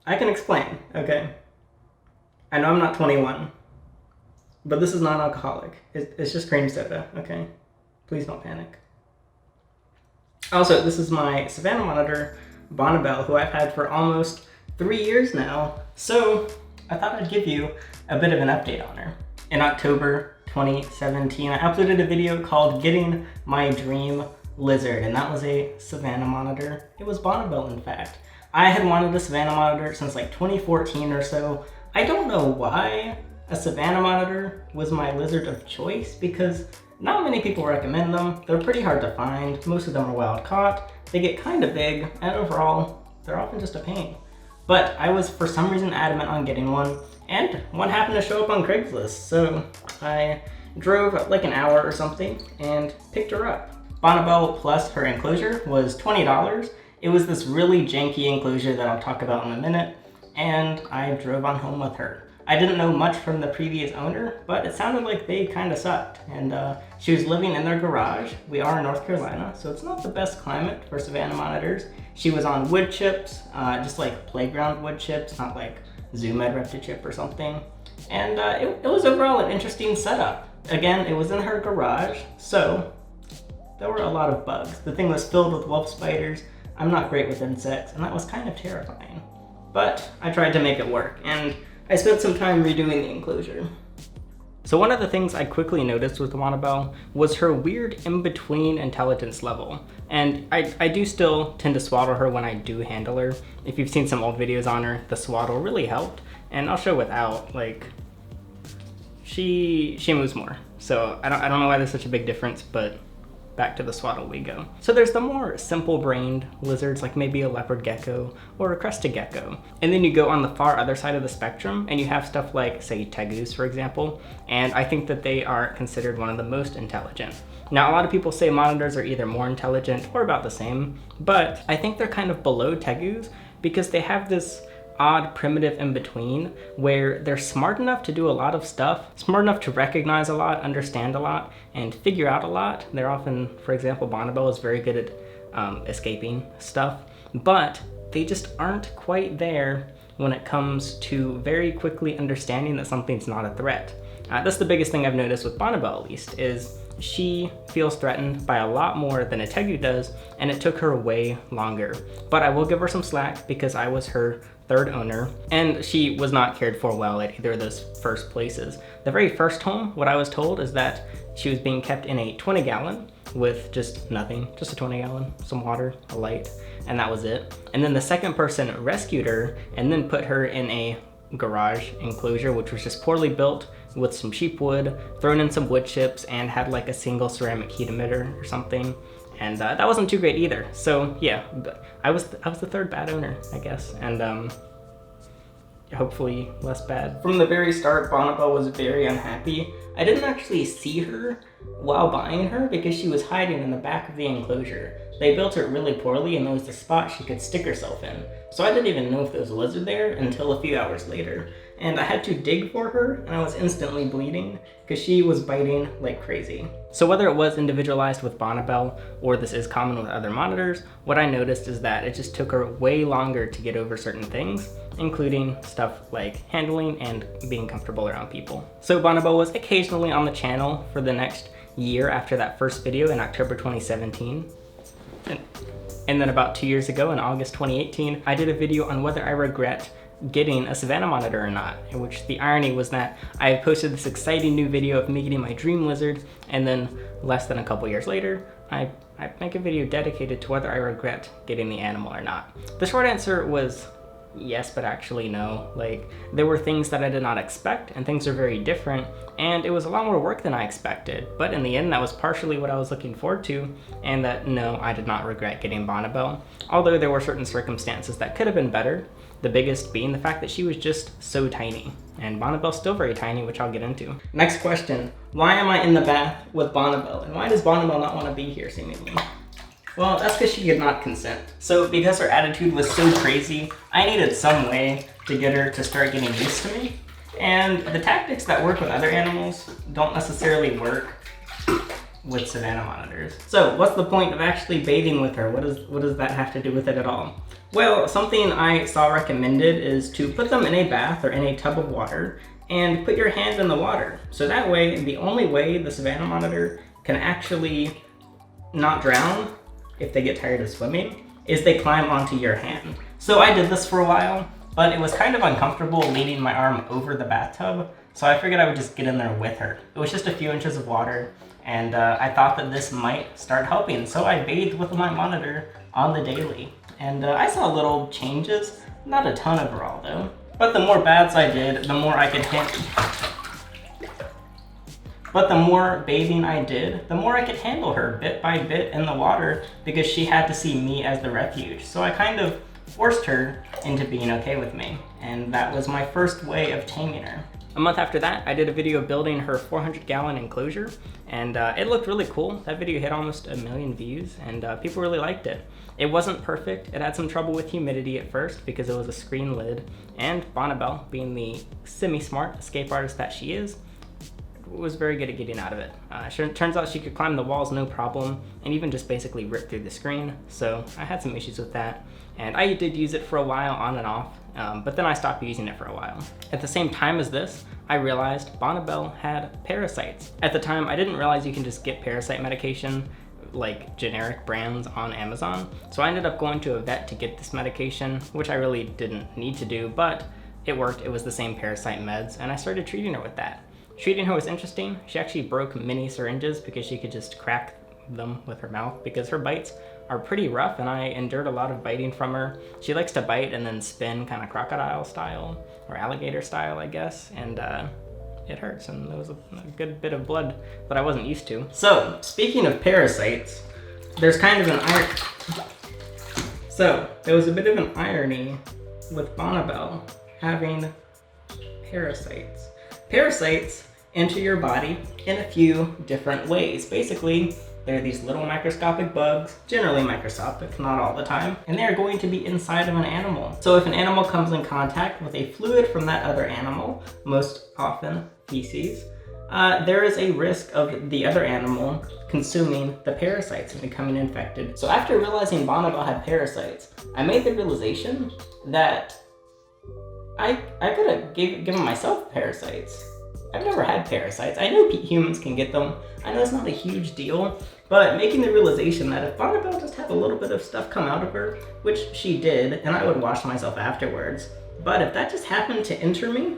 I can explain, okay? I know I'm not 21, but this is non-alcoholic. It's just cream soda, okay? Please don't panic. Also, this is my Savannah monitor, Bonnibel, who I've had for almost 3 years now. So I thought I'd give you a bit of an update on her. In October 2017, I uploaded a video called Getting My Dream Lizard, and that was a Savannah monitor. It was Bonnibel, in fact. I had wanted a Savannah monitor since like 2014 or so. I don't know why a Savannah monitor was my lizard of choice, because not many people recommend them. They're pretty hard to find. Most of them are wild caught. They get kind of big, and overall, they're often just a pain. But I was for some reason adamant on getting one, and one happened to show up on Craigslist. So I drove like an hour or something and picked her up. Bonnibel plus her enclosure was $20. It was this really janky enclosure that I'll talk about in a minute, and I drove on home with her. I didn't know much from the previous owner, but it sounded like they kind of sucked. And she was living in their garage. We are in North Carolina, so it's not the best climate for Savannah monitors. She was on wood chips, just like playground wood chips, not like Zoom Ed Repti-Chip or something. And it was overall an interesting setup. Again, it was in her garage, so there were a lot of bugs. The thing was filled with wolf spiders. I'm not great with insects, and that was kind of terrifying. But I tried to make it work, and I spent some time redoing the enclosure. So one of the things I quickly noticed with Bonnibel was her weird in-between intelligence level. And I do still tend to swaddle her when I do handle her. If you've seen some old videos on her, the swaddle really helped. And I'll show without, like, she moves more. So I don't know why there's such a big difference, but back to the swaddle we go. So there's the more simple-brained lizards, like maybe a leopard gecko or a crested gecko. And then you go on the far other side of the spectrum and you have stuff like, say, tegus, for example. And I think that they are considered one of the most intelligent. Now, a lot of people say monitors are either more intelligent or about the same, but I think they're kind of below tegus because they have this odd primitive in between where they're smart enough to do a lot of stuff, smart enough to recognize a lot, understand a lot, and figure out a lot. They're often, for example, Bonnibel is very good at escaping stuff, but they just aren't quite there when it comes to very quickly understanding that something's not a threat. That's the biggest thing I've noticed with Bonnibel, at least, is she feels threatened by a lot more than a tegu does, and it took her way longer. But I will give her some slack because I was her third owner, and she was not cared for well at either of those first places. The very first home, what I was told is that she was being kept in a 20-gallon with just nothing, just a 20-gallon, some water, a light, and that was it. And then the second person rescued her and then put her in a garage enclosure, which was just poorly built with some cheap wood, thrown in some wood chips, and had like a single ceramic heat emitter or something. And that wasn't too great either. So yeah, I was the third bad owner, I guess, and hopefully less bad. From the very start, Bonnibel was very unhappy. I didn't actually see her while buying her because she was hiding in the back of the enclosure. They built it really poorly, and there was a spot she could stick herself in. So I didn't even know if there was a lizard there until a few hours later. And I had to dig for her, and I was instantly bleeding because she was biting like crazy. So whether it was individualized with Bonnibel or this is common with other monitors, what I noticed is that it just took her way longer to get over certain things, including stuff like handling and being comfortable around people. So Bonnibel was occasionally on the channel for the next year after that first video in October 2017. And then about 2 years ago in August 2018, I did a video on whether I regret getting a Savannah monitor or not, in which the irony was that I posted this exciting new video of me getting my dream lizard, and then less than a couple years later, I make a video dedicated to whether I regret getting the animal or not. The short answer was yes, but actually no. Like, there were things that I did not expect, and things are very different, and it was a lot more work than I expected. But in the end, that was partially what I was looking forward to, and that no, I did not regret getting Bonnibel, although there were certain circumstances that could have been better. The biggest being the fact that she was just so tiny, and Bonnibel's still very tiny, which I'll get into. Next question, why am I in the bath with Bonnibel, and why does Bonnibel not want to be here seemingly? Well, that's because she did not consent. So because her attitude was so crazy, I needed some way to get her to start getting used to me. And the tactics that work with other animals don't necessarily work with Savannah monitors. So what's the point of actually bathing with her? What does that have to do with it at all? Well, something I saw recommended is to put them in a bath or in a tub of water and put your hand in the water. So that way, the only way the Savannah monitor can actually not drown if they get tired of swimming is they climb onto your hand. So I did this for a while, but it was kind of uncomfortable leaning my arm over the bathtub, so I figured I would just get in there with her. It was just a few inches of water, and I thought that this might start helping, so I bathed with my monitor on the daily. And I saw little changes, not a ton overall though. But the more baths I did, the more I could But the more bathing I did, the more I could handle her bit by bit in the water because she had to see me as the refuge. So I kind of forced her into being okay with me. And that was my first way of taming her. A month after that, I did a video building her 400-gallon enclosure, and it looked really cool. That video hit almost 1 million views, and people really liked it. It wasn't perfect. It had some trouble with humidity at first because it was a screen lid, and Bonnibel, being the semi-smart escape artist that she is, was very good at getting out of it. Turns out she could climb the walls no problem, and even just basically rip through the screen, so I had some issues with that. And I did use it for a while on and off, but then I stopped using it for a while. At the same time as this, I realized Bonnibel had parasites. At the time, I didn't realize you can just get parasite medication, like generic brands, on Amazon. So I ended up going to a vet to get this medication, which I really didn't need to do, but it worked. It was the same parasite meds, and I started treating her with that. Treating her was interesting. She actually broke mini syringes because she could just crack them with her mouth because her bites are pretty rough, and I endured a lot of biting from her. She likes to bite and then spin kind of crocodile style or alligator style, I guess, and it hurts, and there was a good bit of blood that I wasn't used to. So speaking of parasites, there's kind of an there was a bit of an irony with Bonnibel having parasites. Parasites enter your body in a few different ways. Basically, they're these little microscopic bugs, generally microscopic, not all the time, and they're going to be inside of an animal. So if an animal comes in contact with a fluid from that other animal, most often feces, there is a risk of the other animal consuming the parasites and becoming infected. So after realizing Bonnibel had parasites, I made the realization that I could have given myself parasites. I've never had parasites. I know humans can get them. I know it's not a huge deal, but making the realization that if Bonnibel just had a little bit of stuff come out of her, which she did, and I would wash myself afterwards, but if that just happened to enter me,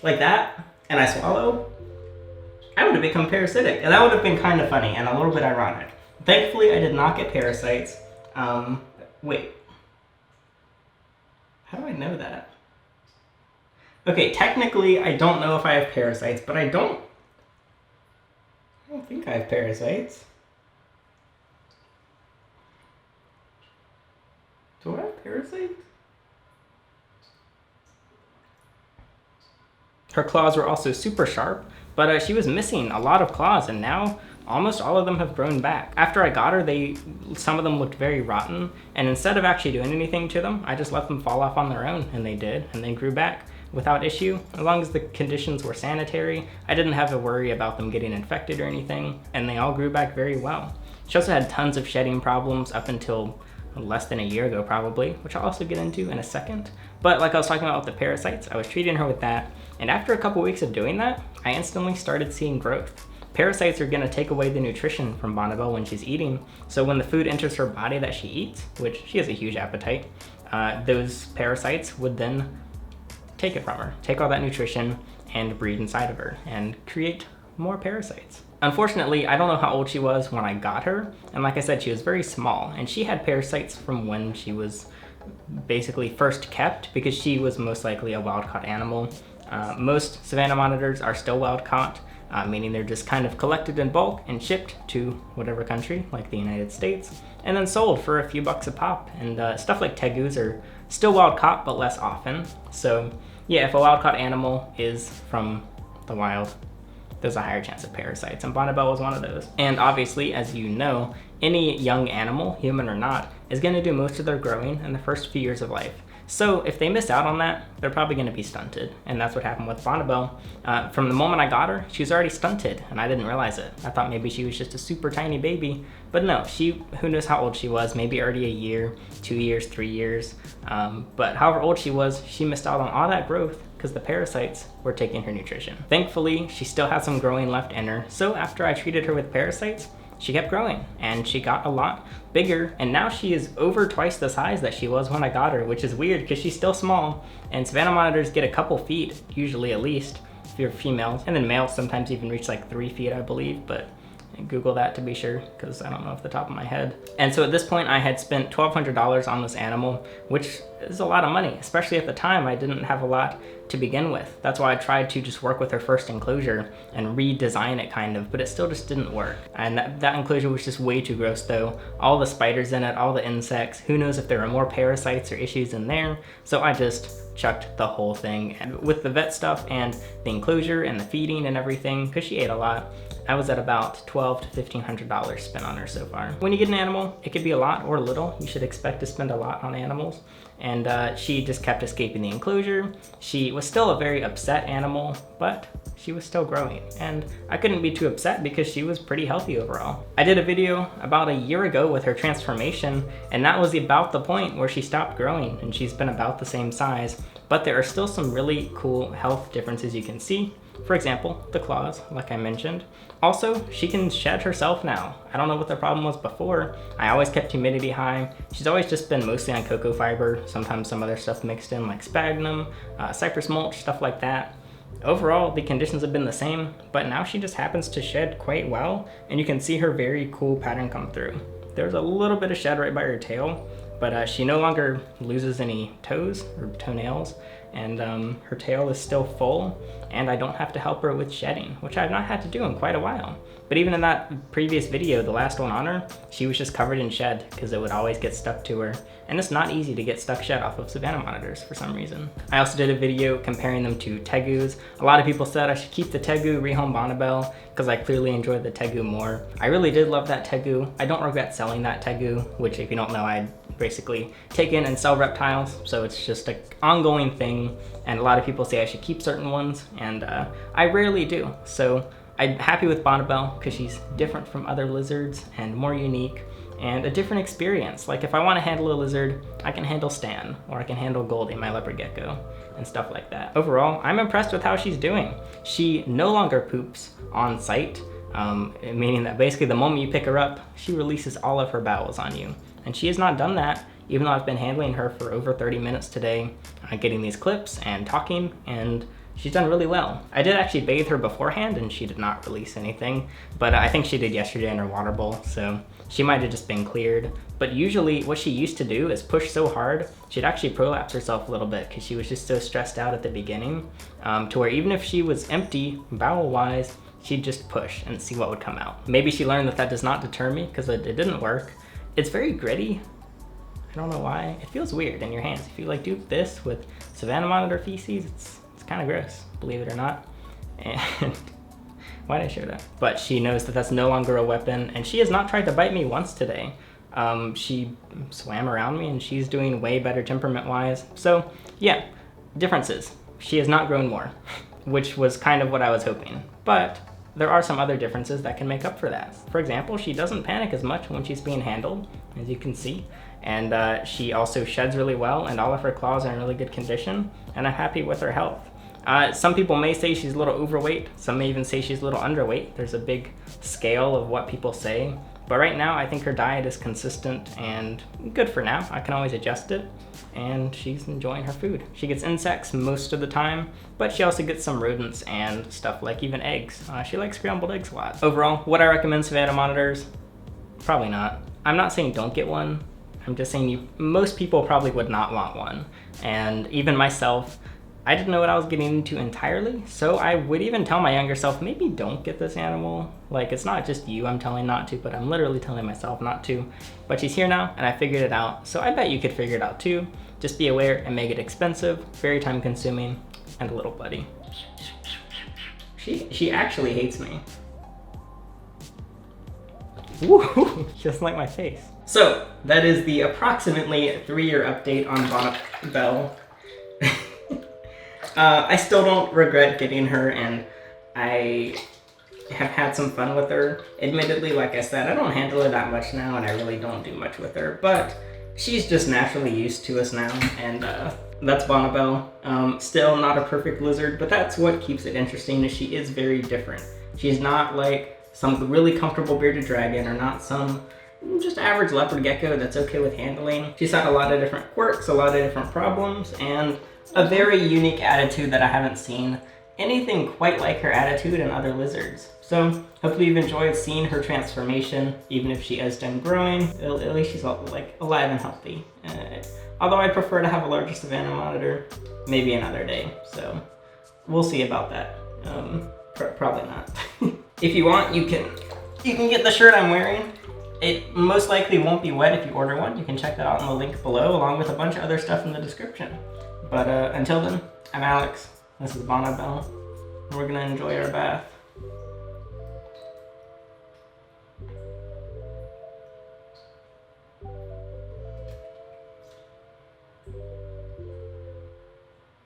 like that, and I swallow, I would have become parasitic, and that would have been kind of funny and a little bit ironic. Thankfully, I did not get parasites. Wait. How do I know that? Okay, technically, I don't know if I have parasites, but I don't think I have parasites. Do I have parasites? Her claws were also super sharp, but she was missing a lot of claws, and now almost all of them have grown back. After I got her, some of them looked very rotten, and instead of actually doing anything to them, I just let them fall off on their own, and they did, and they grew back without issue. As long as the conditions were sanitary, I didn't have to worry about them getting infected or anything, and they all grew back very well. She also had tons of shedding problems up until less than a year ago probably, which I'll also get into in a second. But like I was talking about with the parasites, I was treating her with that, and after a couple weeks of doing that, I instantly started seeing growth. Parasites are gonna take away the nutrition from Bonnibel when she's eating, so when the food enters her body that she eats, which she has a huge appetite, those parasites would then take it from her, take all that nutrition and breed inside of her and create more parasites. Unfortunately, I don't know how old she was when I got her, and like I said, she was very small, and she had parasites from when she was basically first kept because she was most likely a wild-caught animal. Most Savannah monitors are still wild-caught, meaning they're just kind of collected in bulk and shipped to whatever country, like the United States, and then sold for a few bucks a pop. And stuff like tegus are still wild-caught, but less often. So yeah, if a wild-caught animal is from the wild, there's a higher chance of parasites, and Bonnibel was one of those. And obviously, as you know, any young animal, human or not, is going to do most of their growing in the first few years of life. So if they miss out on that, they're probably gonna be stunted. And that's what happened with Bonnibel. From the moment I got her, she was already stunted and I didn't realize it. I thought maybe she was just a super tiny baby, but no, who knows how old she was, maybe already a year, 2 years, 3 years. But however old she was, she missed out on all that growth because the parasites were taking her nutrition. Thankfully, she still had some growing left in her. So after I treated her with parasites, she kept growing and she got a lot bigger, and now she is over twice the size that she was when I got her, which is weird because she's still small, and Savannah monitors get a couple feet, usually at least, if you're females, and then males sometimes even reach like 3 feet, I believe, but Google that to be sure, because I don't know off the top of my head. And so at this point I had spent $1,200 on this animal, which is a lot of money, especially at the time I didn't have a lot to begin with. That's why I tried to just work with her first enclosure and redesign it kind of, but it still just didn't work. And that enclosure was just way too gross though. All the spiders in it, all the insects, who knows if there were more parasites or issues in there. So I just chucked the whole thing. And with the vet stuff and the enclosure and the feeding and everything, because she ate a lot, I was at about $1,200 to $1,500 spent on her so far. When you get an animal, it could be a lot or little. You should expect to spend a lot on animals. And she just kept escaping the enclosure. She was still a very upset animal, but she was still growing. And I couldn't be too upset because she was pretty healthy overall. I did a video about a year ago with her transformation, and that was about the point where she stopped growing, and she's been about the same size. But there are still some really cool health differences you can see. For example, the claws, like I mentioned. Also, she can shed herself now. I don't know what the problem was before. I always kept humidity high. She's always just been mostly on cocoa fiber, sometimes some other stuff mixed in like sphagnum, cypress mulch, stuff like that. Overall, the conditions have been the same, but now she just happens to shed quite well, and you can see her very cool pattern come through. There's a little bit of shed right by her tail, but she no longer loses any toes or toenails, and her tail is still full, and I don't have to help her with shedding, which I've not had to do in quite a while. But even in that previous video, the last one on her, she was just covered in shed because it would always get stuck to her. And it's not easy to get stuck shed off of Savannah monitors for some reason. I also did a video comparing them to tegus. A lot of people said I should keep the tegu, rehome Bonnibel, because I clearly enjoyed the tegu more. I really did love that tegu. I don't regret selling that tegu, which if you don't know, I basically take in and sell reptiles, so it's just an ongoing thing, and a lot of people say I should keep certain ones, and I rarely do. So I'm happy with Bonnibel because she's different from other lizards and more unique and a different experience. Like if I want to handle a lizard, I can handle Stan, or I can handle Goldie, my leopard gecko, and stuff like that. Overall, I'm impressed with how she's doing. She no longer poops on site, meaning that basically the moment you pick her up, she releases all of her bowels on you. And she has not done that, even though I've been handling her for over 30 minutes today, getting these clips and talking, and she's done really well. I did actually bathe her beforehand and she did not release anything, but I think she did yesterday in her water bowl, so she might have just been cleared. But usually what she used to do is push so hard, she'd actually prolapse herself a little bit because she was just so stressed out at the beginning, to where even if she was empty bowel-wise, she'd just push and see what would come out. Maybe she learned that that does not deter me because it didn't work. It's very gritty. I don't know why. It feels weird in your hands. If you like do this with Savannah monitor feces, it's kind of gross, believe it or not. And why did I share that? But she knows that that's no longer a weapon, and she has not tried to bite me once today. She swam around me and she's doing way better temperament-wise. So yeah, differences. She has not grown more, which was kind of what I was hoping. But there are some other differences that can make up for that. For example, she doesn't panic as much when she's being handled, as you can see. And she also sheds really well, and all of her claws are in really good condition, and I'm happy with her health. Some people may say she's a little overweight. Some may even say she's a little underweight. There's a big scale of what people say. But right now, I think her diet is consistent and good for now. I can always adjust it, and she's enjoying her food. She gets insects most of the time, but she also gets some rodents and stuff like even eggs. She likes scrambled eggs a lot. Overall, would I recommend Savannah monitors? Probably not. I'm not saying don't get one. I'm just saying most people probably would not want one. And even myself, I didn't know what I was getting into entirely, so I would even tell my younger self, maybe don't get this animal. Like, it's not just you I'm telling not to, but I'm literally telling myself not to. But she's here now, and I figured it out, so I bet you could figure it out too. Just be aware and make it expensive, very time consuming, and a little bloody. She actually hates me. Woo! She doesn't like my face. So that is the approximately 3-year update on Bonnibel. I still don't regret getting her, and I have had some fun with her. Admittedly, like I said, I don't handle her that much now, and I really don't do much with her, but she's just naturally used to us now, and that's Bonnibel. Still not a perfect lizard, but that's what keeps it interesting, is she is very different. She's not like some really comfortable bearded dragon, or not some just average leopard gecko that's okay with handling. She's had a lot of different quirks, a lot of different problems, and a very unique attitude that I haven't seen anything quite like her attitude in other lizards. So hopefully you've enjoyed seeing her transformation, even if she is done growing. At least she's like alive and healthy. Although I prefer to have a larger Savannah monitor, maybe another day. So we'll see about that. Probably not. If you want, you can get the shirt I'm wearing. It most likely won't be wet if you order one. You can check that out in the link below, along with a bunch of other stuff in the description. But until then, I'm Alex. This is Bonnibel. We're gonna enjoy our bath.